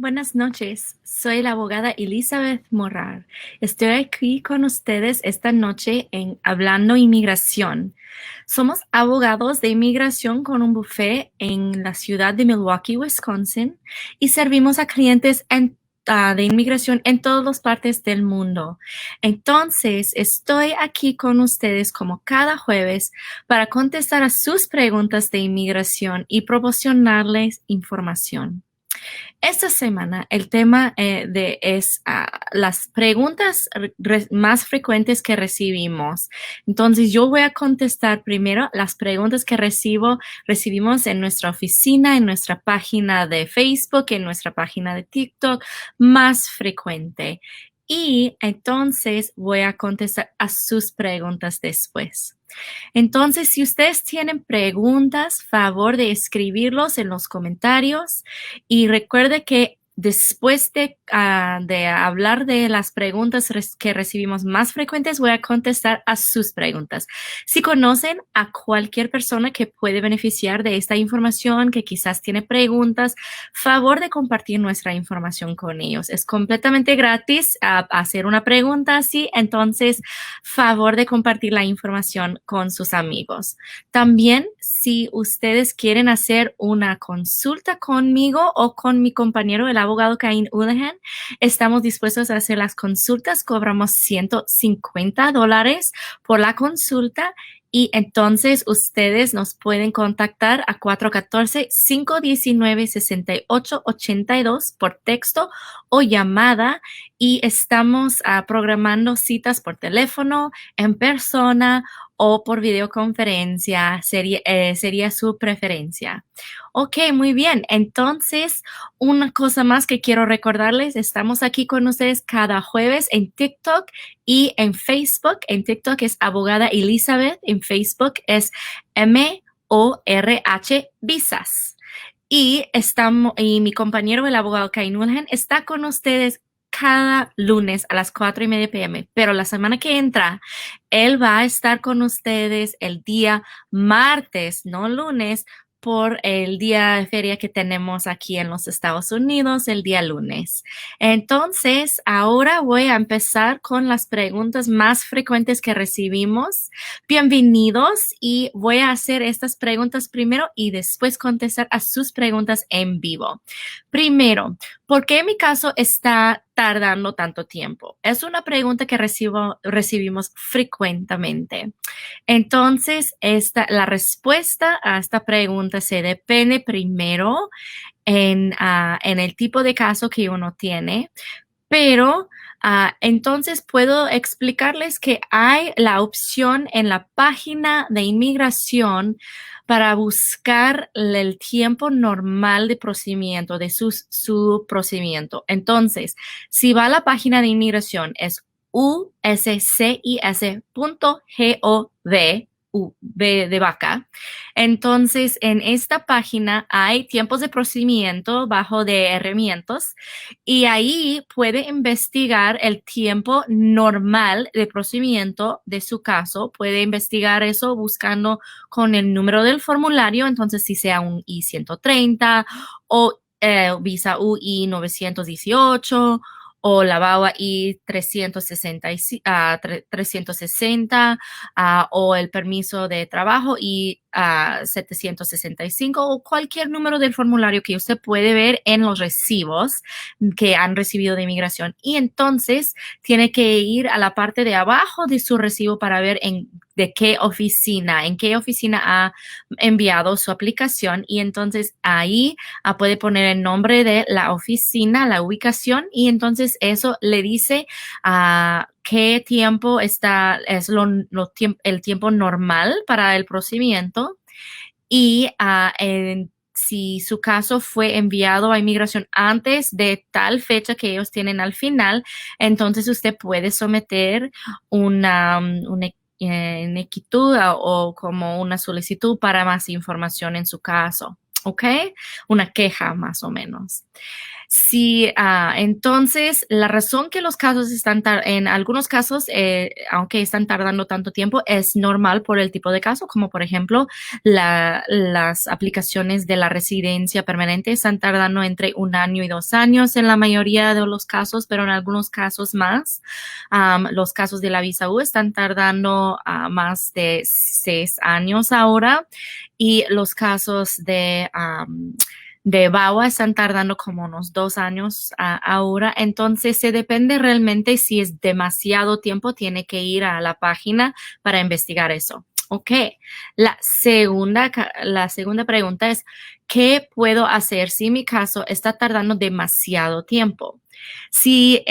Buenas noches, soy la abogada Elizabeth Morrar. Estoy aquí con ustedes esta noche en Hablando Inmigración. Somos abogados de inmigración con un bufete en la ciudad de Milwaukee, Wisconsin, y servimos a clientes de inmigración en todas las partes del mundo. Entonces, estoy aquí con ustedes como cada jueves para contestar a sus preguntas de inmigración y proporcionarles información. Esta semana el tema es las preguntas más frecuentes que recibimos. Entonces yo voy a contestar primero las preguntas que recibimos en nuestra oficina, en nuestra página de Facebook, en nuestra página de TikTok, más frecuente. Y entonces voy a contestar a sus preguntas después. Entonces, si ustedes tienen preguntas, favor de escribirlos en los comentarios y recuerde que después de hablar de las preguntas que recibimos más frecuentes, voy a contestar a sus preguntas. Si conocen a cualquier persona que puede beneficiar de esta información, que quizás tiene preguntas, favor de compartir nuestra información con ellos. Es completamente gratis hacer una pregunta así, entonces favor de compartir la información con sus amigos. También, si ustedes quieren hacer una consulta conmigo o con mi compañero, el abogado Cain Houlihan, estamos dispuestos a hacer las consultas. Cobramos $150 por la consulta. Y entonces ustedes nos pueden contactar a 414-519-6882 por texto o llamada y estamos programando citas por teléfono, en persona o por videoconferencia. Sería su preferencia. Ok, muy bien. Entonces, una cosa más que quiero recordarles, estamos aquí con ustedes cada jueves en TikTok y en Facebook. En TikTok es Abogada Elizabeth, en Facebook es MORH Visas. Y mi compañero, el abogado Cain Houlihan, está con ustedes cada lunes a las 4:30 p.m. Pero la semana que entra, él va a estar con ustedes el día martes, no lunes, por el día de feria que tenemos aquí en los Estados Unidos, el día lunes. Entonces, ahora voy a empezar con las preguntas más frecuentes que recibimos. Bienvenidos y voy a hacer estas preguntas primero y después contestar a sus preguntas en vivo. Primero, ¿por qué mi caso está tardando tanto tiempo? Es una pregunta que recibimos frecuentemente. Entonces, la respuesta a esta pregunta se depende primero en el tipo de caso que uno tiene, pero entonces puedo explicarles que hay la opción en la página de inmigración para buscar el tiempo normal de procedimiento, de su procedimiento. Entonces, si va a la página de inmigración, es uscis.gov, V de vaca. Entonces, en esta página hay tiempos de procedimiento bajo de herramientas y ahí puede investigar el tiempo normal de procedimiento de su caso. Puede investigar eso buscando con el número del formulario, entonces si sea un I-130 o visa UI 918 o la BAUA I-360 o el permiso de trabajo I-765 o cualquier número del formulario que usted puede ver en los recibos que han recibido de inmigración. Y entonces tiene que ir a la parte de abajo de su recibo para ver en qué oficina ha enviado su aplicación y entonces ahí puede poner el nombre de la oficina, la ubicación y entonces eso le dice qué tiempo es el tiempo normal para el procedimiento y si su caso fue enviado a inmigración antes de tal fecha que ellos tienen al final, entonces usted puede someter una inquietud o como una solicitud para más información en su caso, ¿ok? Una queja más o menos. Sí, entonces la razón que los casos en algunos casos, aunque están tardando tanto tiempo, es normal por el tipo de caso, como por ejemplo las aplicaciones de la residencia permanente están tardando entre 1 año y 2 años en la mayoría de los casos, pero en algunos casos más. Los casos de la visa U están tardando más de 6 años ahora y los casos de VAWA están tardando como unos 2 años ahora. Entonces, se depende realmente si es demasiado tiempo, tiene que ir a la página para investigar eso. Ok, la segunda pregunta es, ¿qué puedo hacer si mi caso está tardando demasiado tiempo? Si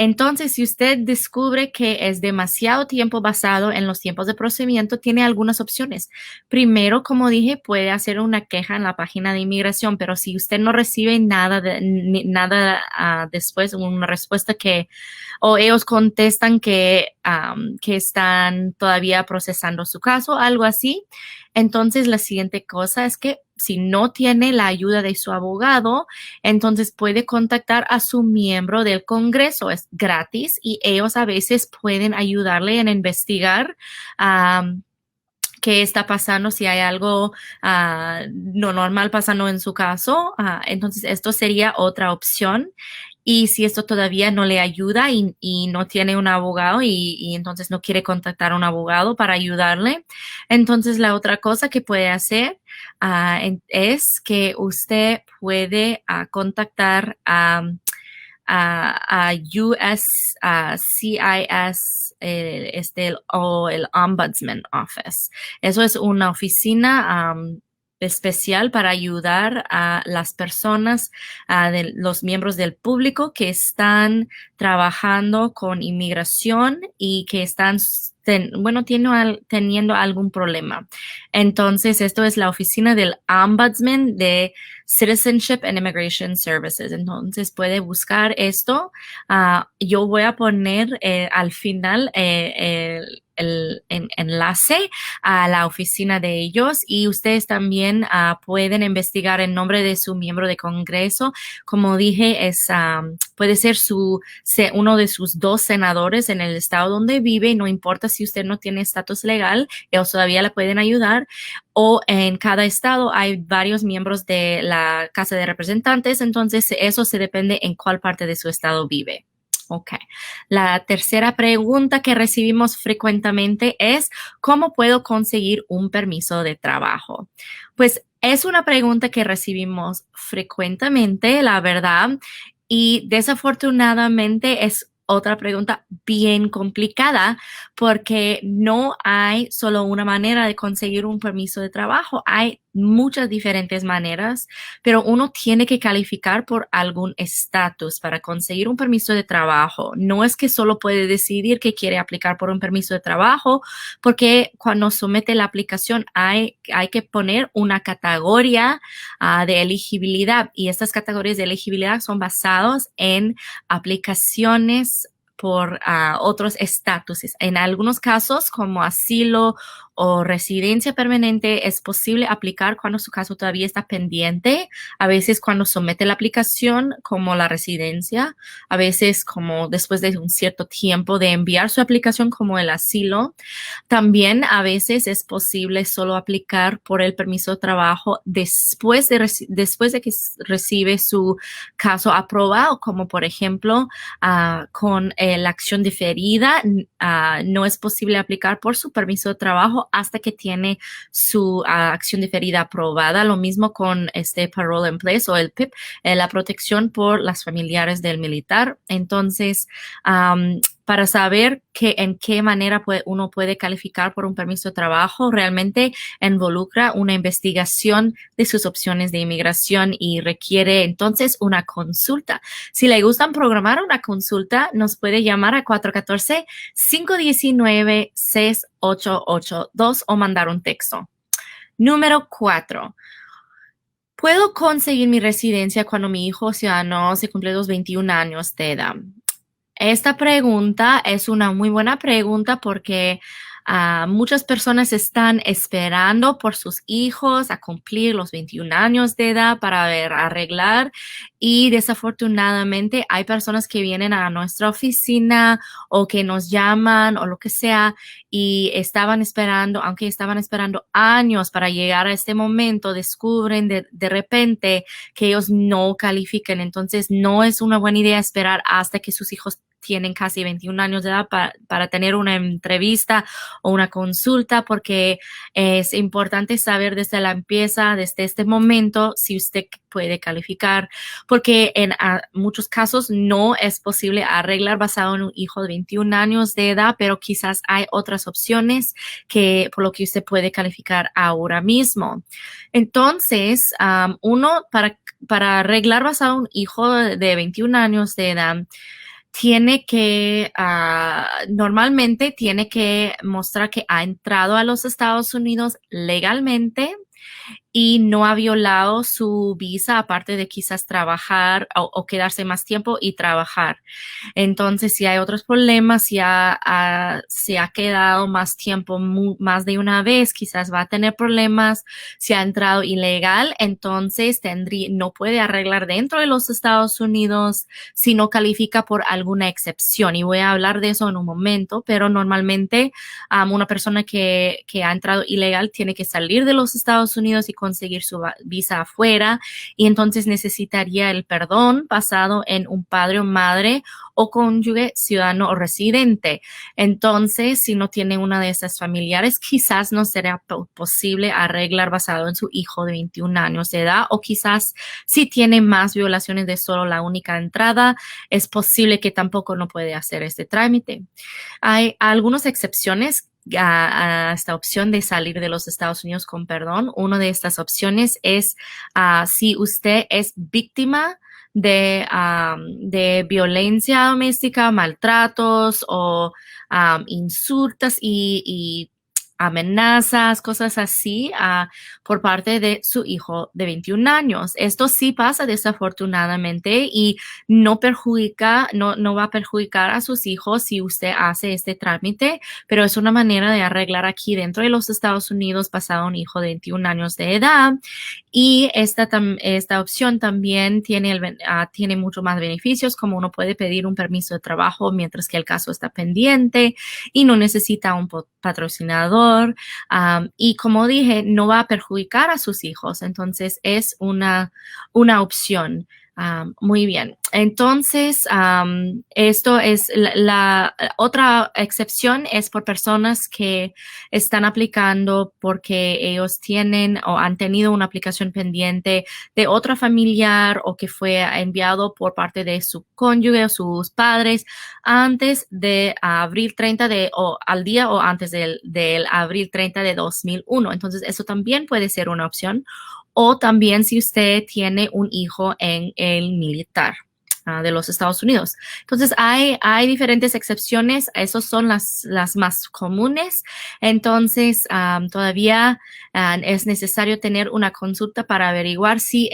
usted descubre que es demasiado tiempo basado en los tiempos de procedimiento, tiene algunas opciones. Primero, como dije, puede hacer una queja en la página de inmigración, pero si usted no recibe nada después, una respuesta o ellos contestan que están todavía procesando su caso, algo así, entonces la siguiente cosa es que si no tiene la ayuda de su abogado, entonces puede contactar a su miembro del Congreso. Es gratis y ellos a veces pueden ayudarle en investigar qué está pasando, si hay algo no normal pasando en su caso. Entonces, esto sería otra opción. Y si esto todavía no le ayuda y no tiene un abogado y entonces no quiere contactar a un abogado para ayudarle, entonces la otra cosa que puede hacer es que usted puede contactar a US, CIS, o el Ombudsman Office. Eso es una oficina especial para ayudar a las personas, de los miembros del público que están trabajando con inmigración y que están teniendo algún problema. Entonces, esto es la oficina del Ombudsman de Citizenship and Immigration Services. Entonces, puede buscar esto. Yo voy a poner al final el enlace a la oficina de ellos y ustedes también pueden investigar el nombre de su miembro de Congreso. Como dije, puede ser uno de sus 2 senadores en el estado donde vive. No importa si usted no tiene estatus legal, ellos todavía le pueden ayudar. O en cada estado hay varios miembros de la Casa de Representantes, entonces eso se depende en cuál parte de su estado vive. Ok. La tercera pregunta que recibimos frecuentemente es, ¿cómo puedo conseguir un permiso de trabajo? Pues es una pregunta que recibimos frecuentemente, la verdad, y desafortunadamente es otra pregunta bien complicada porque no hay solo una manera de conseguir un permiso de trabajo. Hay muchas diferentes maneras, pero uno tiene que calificar por algún estatus para conseguir un permiso de trabajo. No es que solo puede decidir que quiere aplicar por un permiso de trabajo, porque cuando somete la aplicación hay que poner una categoría de elegibilidad y estas categorías de elegibilidad son basadas en aplicaciones por otros estatuses. En algunos casos, como asilo o residencia permanente, es posible aplicar cuando su caso todavía está pendiente. A veces cuando somete la aplicación, como la residencia, a veces como después de un cierto tiempo de enviar su aplicación, como el asilo. También a veces es posible solo aplicar por el permiso de trabajo después de que recibe su caso aprobado, como por ejemplo con la acción diferida. No es posible aplicar por su permiso de trabajo hasta que tiene su acción diferida aprobada. Lo mismo con este Parole in Place o el PIP, la protección por las familiares del militar. Entonces, para saber en qué manera uno puede calificar por un permiso de trabajo, realmente involucra una investigación de sus opciones de inmigración y requiere entonces una consulta. Si le gustan programar una consulta, nos puede llamar a 414-519-6882 o mandar un texto. Número 4. ¿Puedo conseguir mi residencia cuando mi hijo ciudadano se cumple los 21 años de edad? Esta pregunta es una muy buena pregunta porque Muchas personas están esperando por sus hijos a cumplir los 21 años de edad para arreglar y desafortunadamente hay personas que vienen a nuestra oficina o que nos llaman o lo que sea y estaban esperando, aunque estaban esperando años para llegar a este momento, descubren de repente que ellos no califican. Entonces no es una buena idea esperar hasta que sus hijos tienen casi 21 años de edad para tener una entrevista o una consulta, porque es importante saber desde la empieza, desde este momento, si usted puede calificar, porque en muchos casos no es posible arreglar basado en un hijo de 21 años de edad, pero quizás hay otras opciones que por lo que usted puede calificar ahora mismo. Entonces, para arreglar basado en un hijo de 21 años de edad, normalmente tiene que mostrar que ha entrado a los Estados Unidos legalmente y no ha violado su visa, aparte de quizás trabajar o quedarse más tiempo y trabajar. Entonces, si hay otros problemas, se ha quedado más tiempo, más de una vez, quizás va a tener problemas. Si ha entrado ilegal, entonces no puede arreglar dentro de los Estados Unidos si no califica por alguna excepción. Y voy a hablar de eso en un momento, pero normalmente una persona que ha entrado ilegal tiene que salir de los Estados Unidos y conseguir su visa afuera, y entonces necesitaría el perdón basado en un padre o madre o cónyuge ciudadano o residente. Entonces, si no tiene una de esas familiares, quizás no será posible arreglar basado en su hijo de 21 años de edad, o quizás si tiene más violaciones de solo la única entrada, es posible que tampoco no puede hacer este trámite. Hay algunas excepciones a esta opción de salir de los Estados Unidos con perdón. Una de estas opciones es si usted es víctima de violencia doméstica, maltratos o insultos y amenazas, cosas así, por parte de su hijo de 21 años. Esto sí pasa desafortunadamente y no va a perjudicar a sus hijos si usted hace este trámite, pero es una manera de arreglar aquí dentro de los Estados Unidos basado en un hijo de 21 años de edad. Y esta opción también tiene mucho más beneficios, como uno puede pedir un permiso de trabajo mientras que el caso está pendiente y no necesita un patrocinador. Y como dije, no va a perjudicar a sus hijos. Entonces es una opción. Muy bien. Entonces, esto es la otra excepción es por personas que están aplicando porque ellos tienen o han tenido una aplicación pendiente de otra familiar o que fue enviado por parte de su cónyuge o sus padres antes de abril 30 o al día o antes del abril 30 de 2001. Entonces, eso también puede ser una opción. O también si usted tiene un hijo en el militar de los Estados Unidos. Entonces, hay diferentes excepciones. Esas son las más comunes. Entonces, todavía es necesario tener una consulta para averiguar si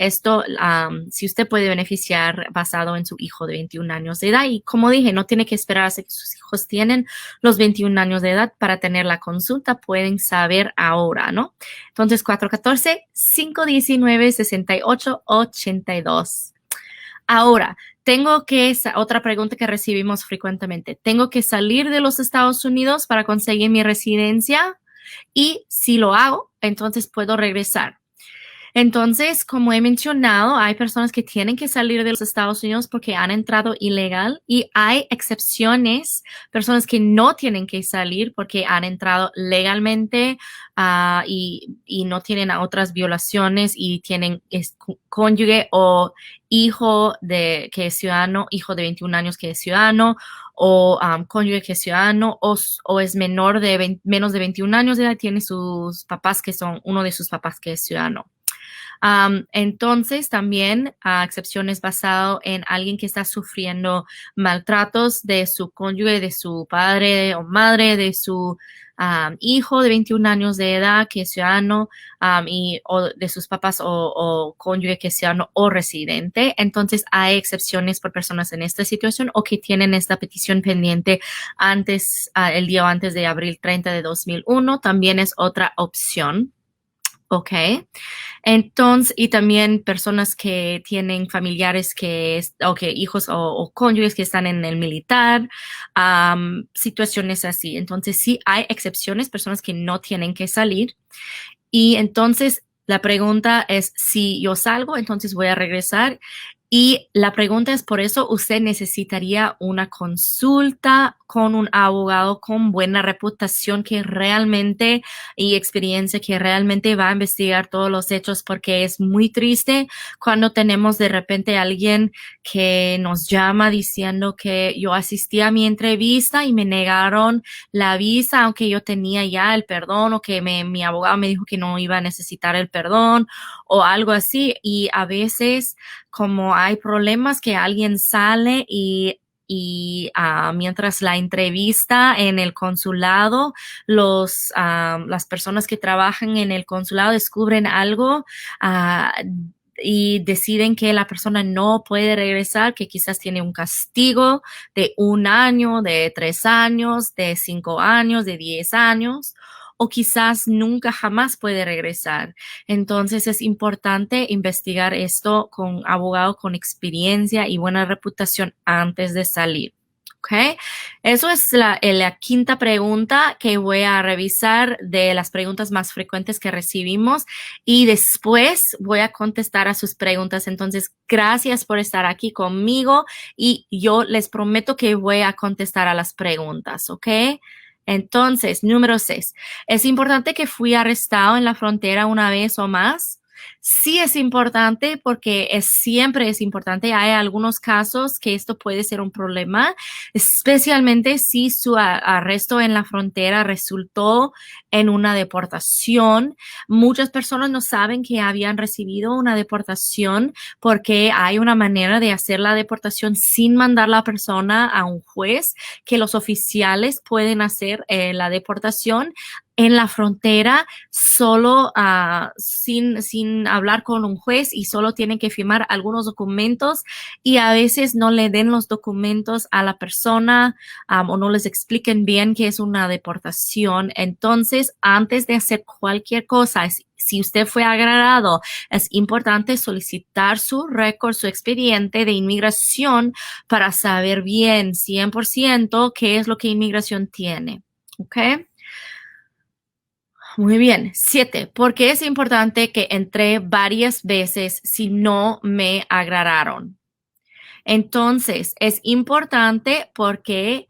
si usted puede beneficiar basado en su hijo de 21 años de edad. Y como dije, no tiene que esperar hasta que sus hijos tienen los 21 años de edad para tener la consulta. Pueden saber ahora, ¿no? Entonces, 414-519-6882. Ahora, otra pregunta que recibimos frecuentemente. ¿Tengo que salir de los Estados Unidos para conseguir mi residencia? Y si lo hago, entonces puedo regresar. Entonces, como he mencionado, hay personas que tienen que salir de los Estados Unidos porque han entrado ilegal y hay excepciones, personas que no tienen que salir porque han entrado legalmente y no tienen otras violaciones y tienen cónyuge o hijo que es ciudadano, hijo de 21 años que es ciudadano, o cónyuge que es ciudadano, o es menos de 21 años de edad, tiene sus papás uno de sus papás que es ciudadano. Entonces, también excepciones basado en alguien que está sufriendo maltratos de su cónyuge, de su padre o madre, de su hijo de 21 años de edad que es ciudadano o de sus papás o cónyuge que es ciudadano o residente. Entonces hay excepciones por personas en esta situación o que tienen esta petición pendiente el día antes de abril 30 de 2001. También es otra opción. Ok. Entonces, y también personas que tienen familiares hijos o cónyuges que están en el militar, situaciones así. Entonces, sí hay excepciones, personas que no tienen que salir. Y entonces, la pregunta es, si yo salgo, entonces voy a regresar. Y la pregunta es, por eso usted necesitaría una consulta con un abogado con buena reputación y experiencia que realmente va a investigar todos los hechos, porque es muy triste cuando tenemos de repente a alguien que nos llama diciendo que yo asistí a mi entrevista y me negaron la visa, aunque yo tenía ya el perdón, o que mi abogado me dijo que no iba a necesitar el perdón o algo así. Y a veces, como hay problemas que alguien sale mientras la entrevista en el consulado, las personas que trabajan en el consulado descubren algo y deciden que la persona no puede regresar, que quizás tiene un castigo de 1 año, de 3 años, de 5 años, de 10 años, o quizás nunca jamás puede regresar. Entonces es importante investigar esto con abogado con experiencia y buena reputación antes de salir. ¿Ok? Eso es la quinta pregunta que voy a revisar de las preguntas más frecuentes que recibimos, y después voy a contestar a sus preguntas. Entonces, gracias por estar aquí conmigo y yo les prometo que voy a contestar a las preguntas. ¿Ok? Entonces, número 6. ¿Es importante que fui arrestado en la frontera una vez o más? Sí es importante, porque siempre es importante. Hay algunos casos que esto puede ser un problema, especialmente si su arresto en la frontera resultó en una deportación. Muchas personas no saben que habían recibido una deportación, porque hay una manera de hacer la deportación sin mandar la persona a un juez, que los oficiales pueden hacer la deportación en la frontera solo sin hablar con un juez, y solo tienen que firmar algunos documentos, y a veces no le den los documentos a la persona o no les expliquen bien qué es una deportación. Entonces, antes de hacer cualquier cosa, si usted fue agradado, es importante solicitar su récord, su expediente de inmigración, para saber bien 100% qué es lo que inmigración tiene. ¿Ok? Muy bien. 7. ¿Por qué es importante que entré varias veces si no me agradaron? Entonces, es importante porque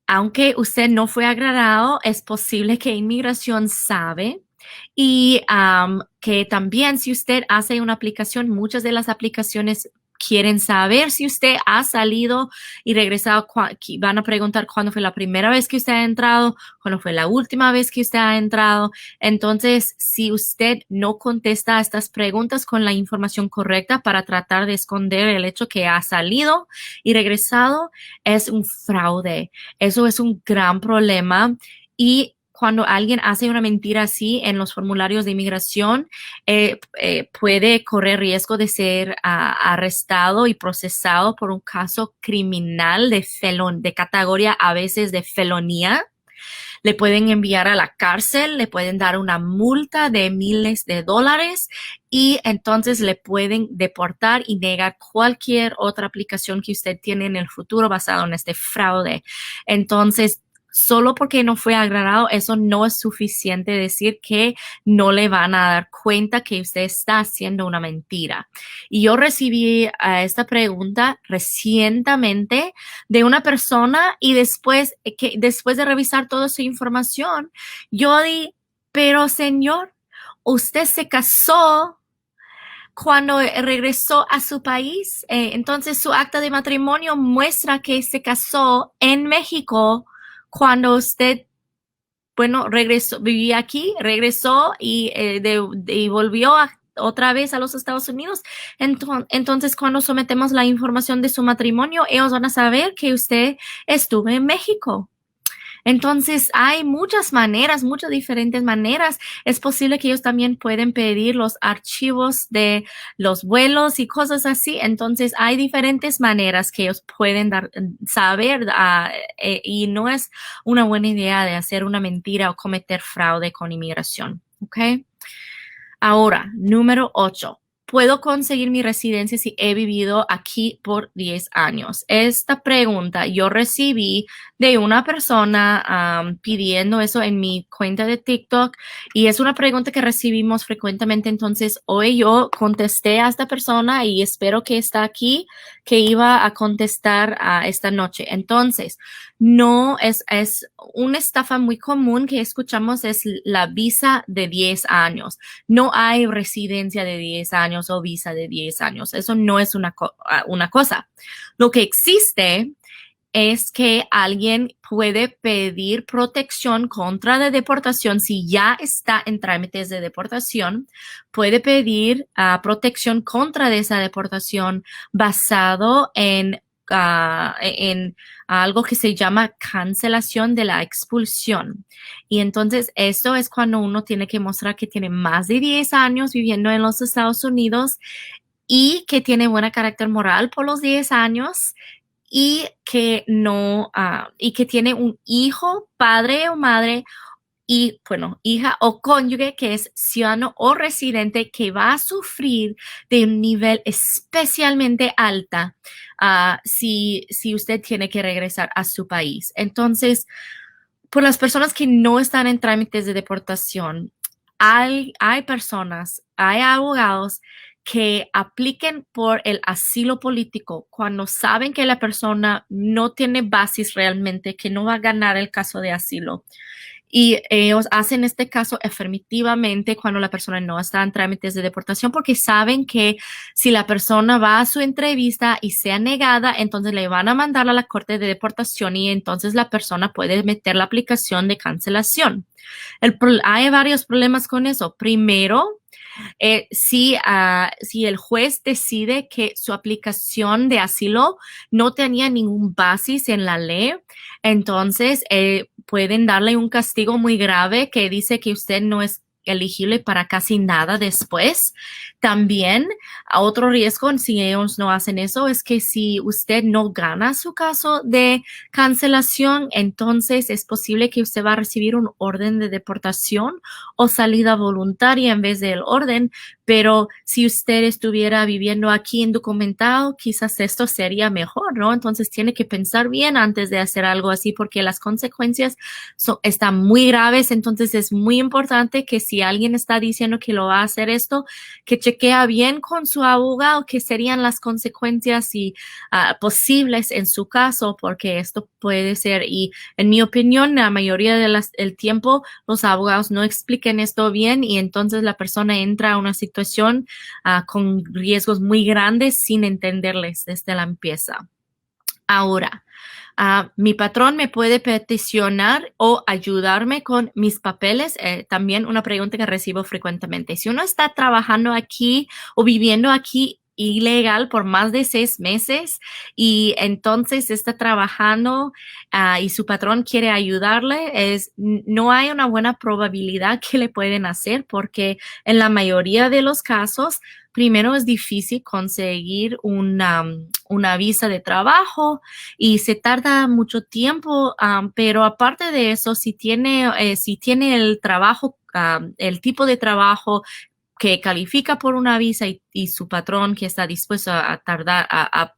aunque usted no fue agradado, es posible que inmigración sabe, y que también si usted hace una aplicación, muchas de las aplicaciones quieren saber si usted ha salido y regresado. Van a preguntar cuándo fue la primera vez que usted ha entrado, cuándo fue la última vez que usted ha entrado. Entonces, si usted no contesta a estas preguntas con la información correcta para tratar de esconder el hecho que ha salido y regresado, es un fraude. Eso es un gran problema. Y cuando alguien hace una mentira así en los formularios de inmigración, puede correr riesgo de ser arrestado y procesado por un caso criminal de categoría a veces de felonía. Le pueden enviar a la cárcel, le pueden dar una multa de miles de dólares, y entonces le pueden deportar y negar cualquier otra aplicación que usted tiene en el futuro basado en este fraude. Entonces, solo porque no fue agradado, eso no es suficiente decir que no le van a dar cuenta que usted está haciendo una mentira. Y yo recibí esta pregunta recientemente de una persona, y después de revisar toda su información, yo di, pero señor, usted se casó cuando regresó a su país, entonces su acta de matrimonio muestra que se casó en México cuando usted, bueno, vivía aquí, regresó y volvió otra vez a los Estados Unidos. Entonces, cuando sometemos la información de su matrimonio, ellos van a saber que usted estuvo en México. Entonces, hay muchas maneras, muchas diferentes maneras. Es posible que ellos también pueden pedir los archivos de los vuelos y cosas así. Entonces, hay diferentes maneras que ellos pueden saber y no es una buena idea de hacer una mentira o cometer fraude con inmigración. ¿Ok? Ahora, número 8. ¿Puedo conseguir mi residencia si he vivido aquí por 10 años? Esta pregunta yo recibí de una persona pidiendo eso en mi cuenta de TikTok y es una pregunta que recibimos frecuentemente. Entonces, hoy yo contesté a esta persona y espero que está aquí, que iba a contestar esta noche. Entonces, no es una estafa muy común que escuchamos es la visa de 10 años. No hay residencia de 10 años o visa de 10 años. Eso no es una cosa. Lo que existe es que alguien puede pedir protección contra la deportación si ya está en trámites de deportación, puede pedir protección contra esa deportación basado en algo que se llama cancelación de la expulsión. Y entonces eso es cuando uno tiene que mostrar que tiene más de 10 años viviendo en los Estados Unidos y que tiene buen carácter moral por los 10 años y que no, y que tiene un hijo, padre o madre y, bueno, hija o cónyuge que es ciudadano o residente que va a sufrir de un nivel especialmente alta si usted tiene que regresar a su país. Entonces, por las personas que no están en trámites de deportación, hay personas, hay abogados que apliquen por el asilo político cuando saben que la persona no tiene bases realmente, que no va a ganar el caso de asilo. Y ellos hacen este caso afirmativamente cuando la persona no está en trámites de deportación porque saben que si la persona va a su entrevista y sea negada, entonces le van a mandar a la corte de deportación y entonces la persona puede meter la aplicación de cancelación. Hay varios problemas con eso. Primero, si el juez decide que su aplicación de asilo no tenía ningún basis en la ley, entonces pueden darle un castigo muy grave que dice que usted no es elegible para casi nada después. También, a otro riesgo, si ellos no hacen eso, es que si usted no gana su caso de cancelación, entonces es posible que usted va a recibir un orden de deportación o salida voluntaria en vez del orden, pero si usted estuviera viviendo aquí indocumentado, quizás esto sería mejor, ¿no? Entonces tiene que pensar bien antes de hacer algo así porque las consecuencias están muy graves, entonces es muy importante que si alguien está diciendo que lo va a hacer esto, que chequea bien con su abogado qué serían las consecuencias posibles en su caso, porque esto puede ser, y en mi opinión, la mayoría del tiempo los abogados no expliquen esto bien y entonces la persona entra a una situación con riesgos muy grandes sin entenderles desde la empieza. Ahora, mi patrón me puede peticionar o ayudarme con mis papeles. También una pregunta que recibo frecuentemente. Si uno está trabajando aquí o viviendo aquí ilegal por más de 6 meses y entonces está trabajando y su patrón quiere ayudarle, no hay una buena probabilidad que le pueden hacer porque en la mayoría de los casos, primero es difícil conseguir una visa de trabajo y se tarda mucho tiempo, pero aparte de eso, si tiene el trabajo, el tipo de trabajo que califica por una visa y su patrón que está dispuesto a tardar, a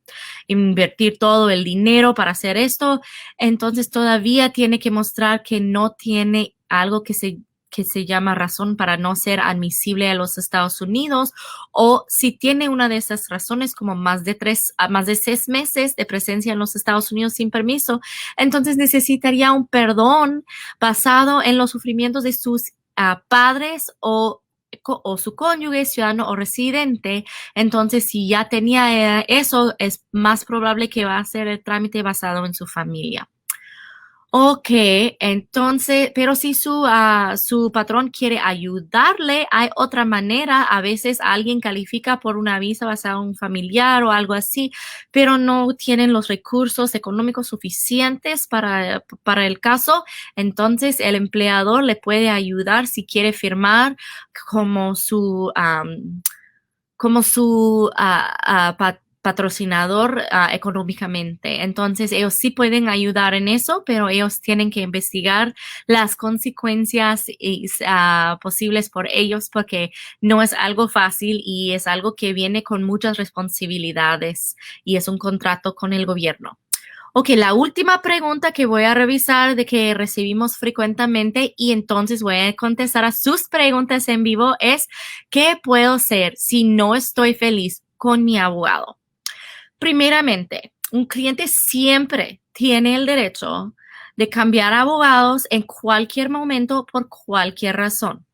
invertir todo el dinero para hacer esto, entonces todavía tiene que mostrar que no tiene algo que se llama razón para no ser admisible a los Estados Unidos, o si tiene una de esas razones como más de 6 meses de presencia en los Estados Unidos sin permiso, entonces necesitaría un perdón basado en los sufrimientos de sus padres o su cónyuge, ciudadano o residente. Entonces, si ya tenía eso, es más probable que va a ser el trámite basado en su familia. Ok, entonces, pero si su patrón quiere ayudarle, hay otra manera. A veces alguien califica por una visa basada en un familiar o algo así, pero no tienen los recursos económicos suficientes para el caso. Entonces, el empleador le puede ayudar si quiere firmar como su patrocinador económicamente. Entonces, ellos sí pueden ayudar en eso, pero ellos tienen que investigar las consecuencias posibles por ellos porque no es algo fácil y es algo que viene con muchas responsabilidades y es un contrato con el gobierno. Ok, la última pregunta que voy a revisar de que recibimos frecuentemente y entonces voy a contestar a sus preguntas en vivo es, ¿qué puedo hacer si no estoy feliz con mi abogado? Primeramente, un cliente siempre tiene el derecho de cambiar abogados en cualquier momento por cualquier razón.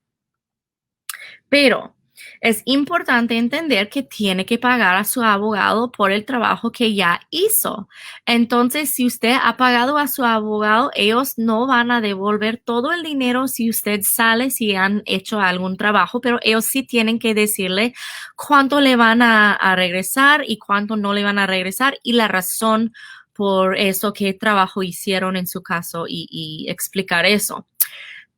Pero es importante entender que tiene que pagar a su abogado por el trabajo que ya hizo. Entonces, si usted ha pagado a su abogado, ellos no van a devolver todo el dinero si usted sale, si han hecho algún trabajo, pero ellos sí tienen que decirle cuánto le van a regresar y cuánto no le van a regresar y la razón por eso, qué trabajo hicieron en su caso y explicar eso.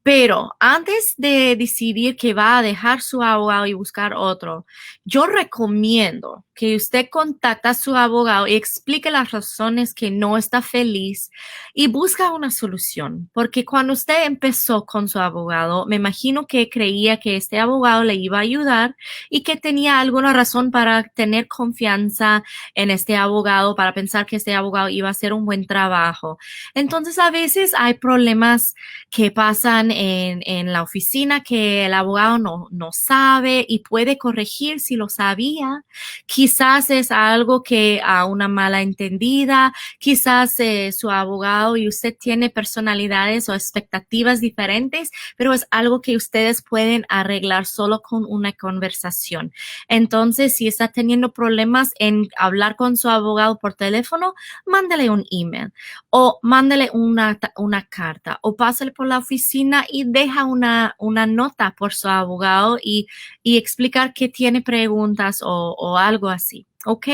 Pero antes de decidir que va a dejar su abogado y buscar otro, yo recomiendo que usted contacte a su abogado y explique las razones que no está feliz y busca una solución. Porque cuando usted empezó con su abogado, me imagino que creía que este abogado le iba a ayudar y que tenía alguna razón para tener confianza en este abogado, para pensar que este abogado iba a hacer un buen trabajo. Entonces, a veces hay problemas que pasan en la oficina que el abogado no sabe y puede corregir si lo sabía. Quizás es algo que a una mala entendida, quizás su abogado y usted tiene personalidades o expectativas diferentes, pero es algo que ustedes pueden arreglar solo con una conversación. Entonces, si está teniendo problemas en hablar con su abogado por teléfono, mándale un email o mándale una carta o pásale por la oficina y deja una nota por su abogado y explicar que tiene preguntas o algo así. ¿Ok?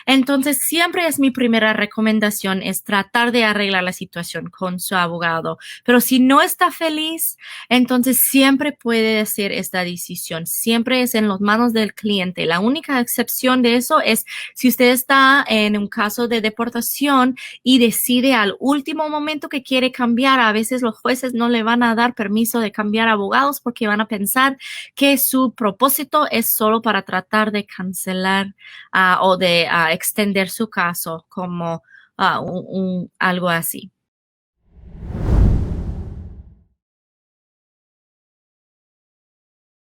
Entonces, siempre es mi primera recomendación es tratar de arreglar la situación con su abogado. Pero si no está feliz, entonces siempre puede hacer esta decisión. Siempre es en las manos del cliente. La única excepción de eso es si usted está en un caso de deportación y decide al último momento que quiere cambiar. A veces los jueces no le van a dar permiso de cambiar abogados porque van a pensar que su propósito es solo para tratar de cancelar o de extender su caso como algo así.